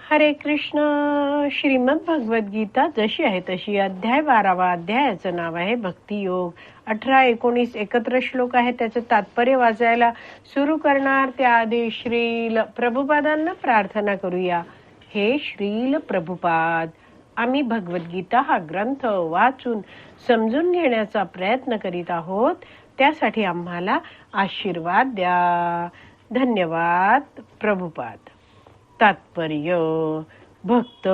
हरे कृष्ण. श्रीमद भगवद गीता जशी आहे तशी, अध्याय 12वा. अध्यायाचं नाव आहे भक्ती योग. 18-19 एकत्र श्लोक आहे. त्याचं तात्पर्य वाचायला सुरू करणार त्याआधी श्रील प्रभुपादांना प्रार्थना करूया. हे श्रील प्रभुपाद, आम्ही भगवद्गीता हा ग्रंथ वाचून समजून घेण्याचा प्रयत्न करीत आहोत. त्यासाठी आम्हाला आशीर्वाद द्या. धन्यवाद प्रभुपाद. तात्पर्य: भक्त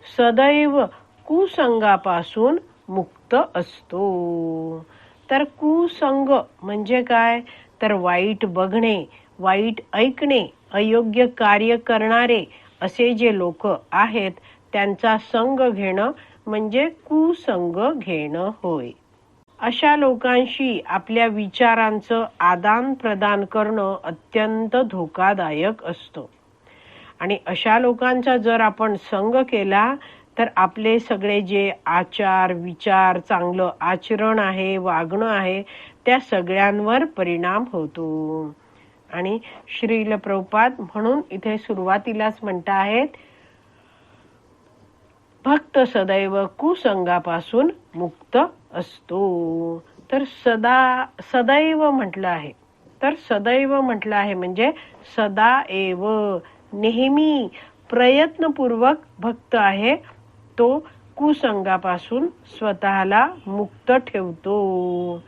सदैव कुसंगापासून मुक्त असतो. तर कुसंग म्हणजे काय? तर वाईट बघणे, वाईट ऐकणे, अयोग्य कार्य करणारे असे जे लोक आहेत त्यांचा संग घेणं म्हणजे कुसंग घेणं होय. अशा लोकांशी आपल्या विचारांचं आदान प्रदान करणं अत्यंत धोकादायक असतं. आणि अशा लोकांचा जर आपण संग केला तर आपले सगळे जे आचार विचार, चांगलं आचरण आहे, वागणं आहे, त्या सगळ्यांवर परिणाम होतो. आणि श्रील प्रभुपाद म्हणून इथे सुरुवातीलाच म्हणता आहेत, भक्त सदैव कुसंगापासून मुक्त असतो. तर सदैव म्हटलं आहे. तर सदैव म्हटलं आहे म्हणजे सदाएव, नेहमी प्रयत्नपूर्वक भक्त आहे तो कुसंगापासून स्वतःला मुक्त ठेवतो.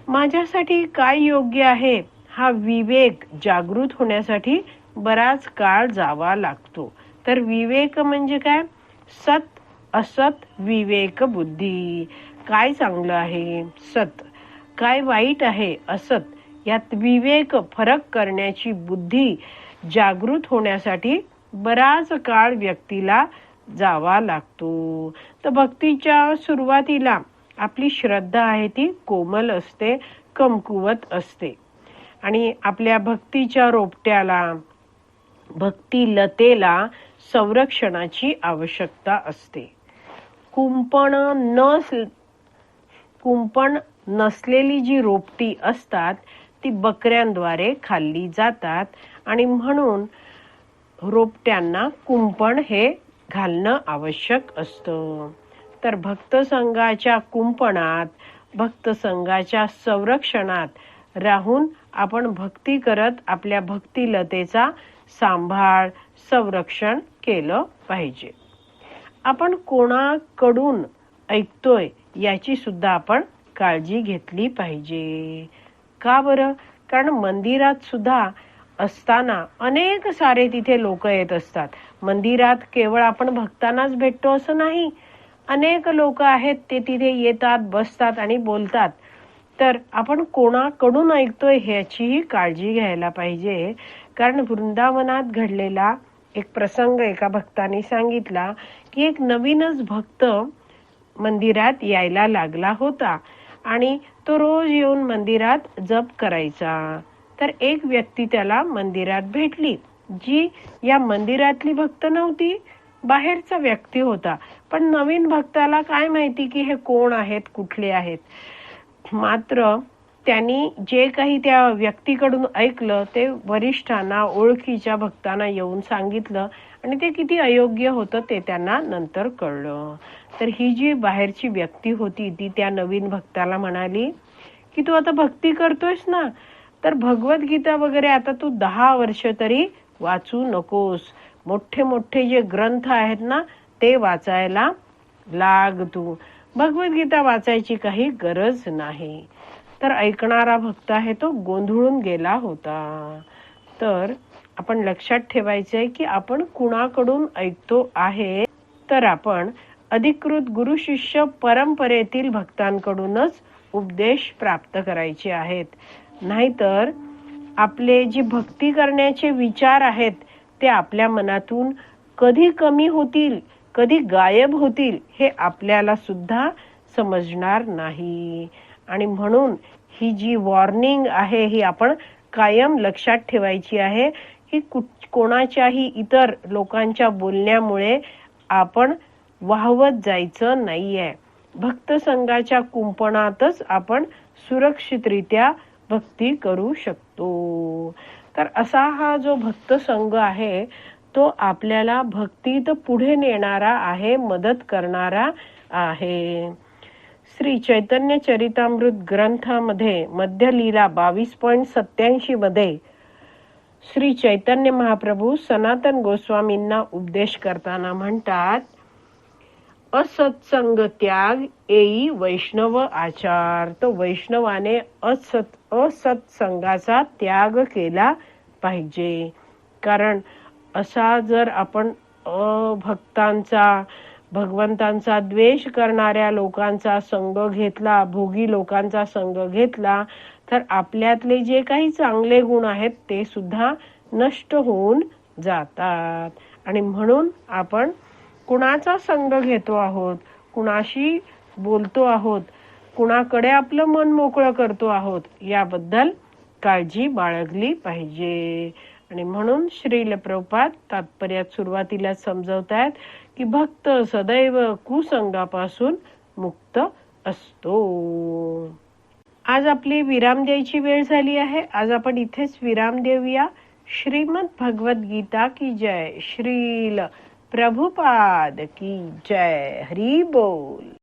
माझ्यासाठी काय योग्य आहे हा विवेक जागृत होण्यासाठी बराच काळ जावा लागतो. तर विवेक म्हणजे काय? सत असत विवेक बुद्धी. काय चांगलं आहे सत, काय वाईट आहे असत, यात विवेक फरक करण्याची बुद्धी जागृत होण्यासाठी बराच काळ व्यक्तीला जावा लागतो. तर भक्तीच्या सुरुवातीला आपली श्रद्धा आहे ती कोमल असते, कमकुवत असते. आणि आपल्या भक्तीच्या रोपट्याला, भक्ती लतेला संरक्षणाची आवश्यकता असते. कुंपण नसलेली जी रोपटी असतात ती बकऱ्यांद्वारे खाल्ली जातात आणि म्हणून रोपट्यांना कुंपण हे घालणं आवश्यक असतं. तर भक्त संघाच्या कुंपणात, भक्त संघाच्या संरक्षणात राहून आपण भक्ती करत आपल्या भक्तिलतेचा सांभाळ, संरक्षण केलं पाहिजे. आपण कोणाकडून ऐकतोय याची सुद्धा आपण काळजी घेतली पाहिजे. का बरं? कारण मंदिरात सुद्धा असताना अनेक सारे तिथे लोक येत असतात. मंदिरात केवळ आपण भक्तांनाच भेटतो असं नाही, अनेक लोक आहेत ते तिथे येतात, बसतात आणि बोलतात. तर आपण कोणाकडून ऐकतोय ह्याचीही काळजी घ्यायला पाहिजे. कारण वृंदावनात घडलेला एक प्रसंग एका भक्ताने सांगितला की एक नवीनच भक्त मंदिरात यायला लागला होता आणि तो रोज येऊन मंदिरात जप करायचा. तर एक व्यक्ती त्याला मंदिरात भेटली जी या मंदिरातली भक्त नव्हती, बाहेरचा व्यक्ती होता. पण नवीन भक्ताला काय माहिती की हे कोण आहेत, कुठले आहेत. मात्र त्यांनी जे काही त्या व्यक्तीकडून ऐकलं ते वरिष्ठांना, ओळखीच्या भक्तांना येऊन सांगितलं आणि ते किती अयोग्य होतं ते त्यांना नंतर कळलं. तर ही जी बाहेरची व्यक्ती होती ती त्या नवीन भक्ताला म्हणाली की तू आता भक्ती करतोयस ना, तर भगवद्गीता वगैरे आता तू 10 वर्ष तरी वाचू नकोस. मोठे मोठे जे ग्रंथ आहेत ना ते वाचायला लाग तू. भगवद्गीता वाचायची काही गरज नाही. तर ऐकणारा भक्त आहे तो गोंधळून गेला होता. तर आपण लक्षात ठेवायचंय की आपण कुणाकडून ऐकतो आहे तर आपण अधिकृत गुरु शिष्य परंपरेतील भक्तांकडूनच उपदेश प्राप्त करायचे आहेत. नाहीतर आपले जे भक्ती करण्याचे विचार आहेत ते आपल्या मनातून कधी कमी होतील, कधी गायब होतील हे आपल्याला सुद्धा समजणार नाही. आणि म्हणून ही जी वॉर्निंग आहे ही आपण कायम लक्षात ठेवायची आहे की कोणाच्याही इतर लोकांच्या बोलण्यामुळे आपण वाहवत जायचं नाहीये. भक्त संघाच्या कुंपणातच आपण सुरक्षितरित्या भक्ती करू शकतो. तर असा हा जो भक्त संघ आहे तो आपल्याला भक्तीत पुढे नेणारा आहे, मदत करणारा आहे. श्री चैतन्य चरितामृत ग्रंथामध्ये मध्यलीला 22.87 मध्ये श्री चैतन्य महाप्रभू सनातन गोस्वामींना उपदेश करताना म्हणतात, असत्संग त्याग येई वैष्णव आचार. तो वैष्णवाने असत्संगाचा त्याग केला पाहिजे. कारण असा जर आपण भक्तांचा, भगवंतांचा द्वेष करणाऱ्या लोकांचा संग घेतला, भोगी लोकांचा संग घेतला, तर आपल्यातले जे काही चांगले गुण आहेत ते सुद्धा नष्ट होऊन जातात. आणि म्हणून आपण कुणाचा संग घेतो आहोत, कुणाशी बोलतो आहोत, कुणाकडे आपलं मन मोकळं करतो आहोत, याबद्दल काळजी बाळगली पाहिजे. आणि म्हणून श्रील प्रभुपाद तात्पर्यात सुरुवातीला समजवतायत की भक्त सदैव कुसंगापासून मुक्त असतो. आज आपली विराम द्यायची वेळ झाली आहे. आज आपण इथेच विराम देऊया. श्रीमद भगवत गीता की जय. श्रील प्रभुपाद की जय. हरी बोल.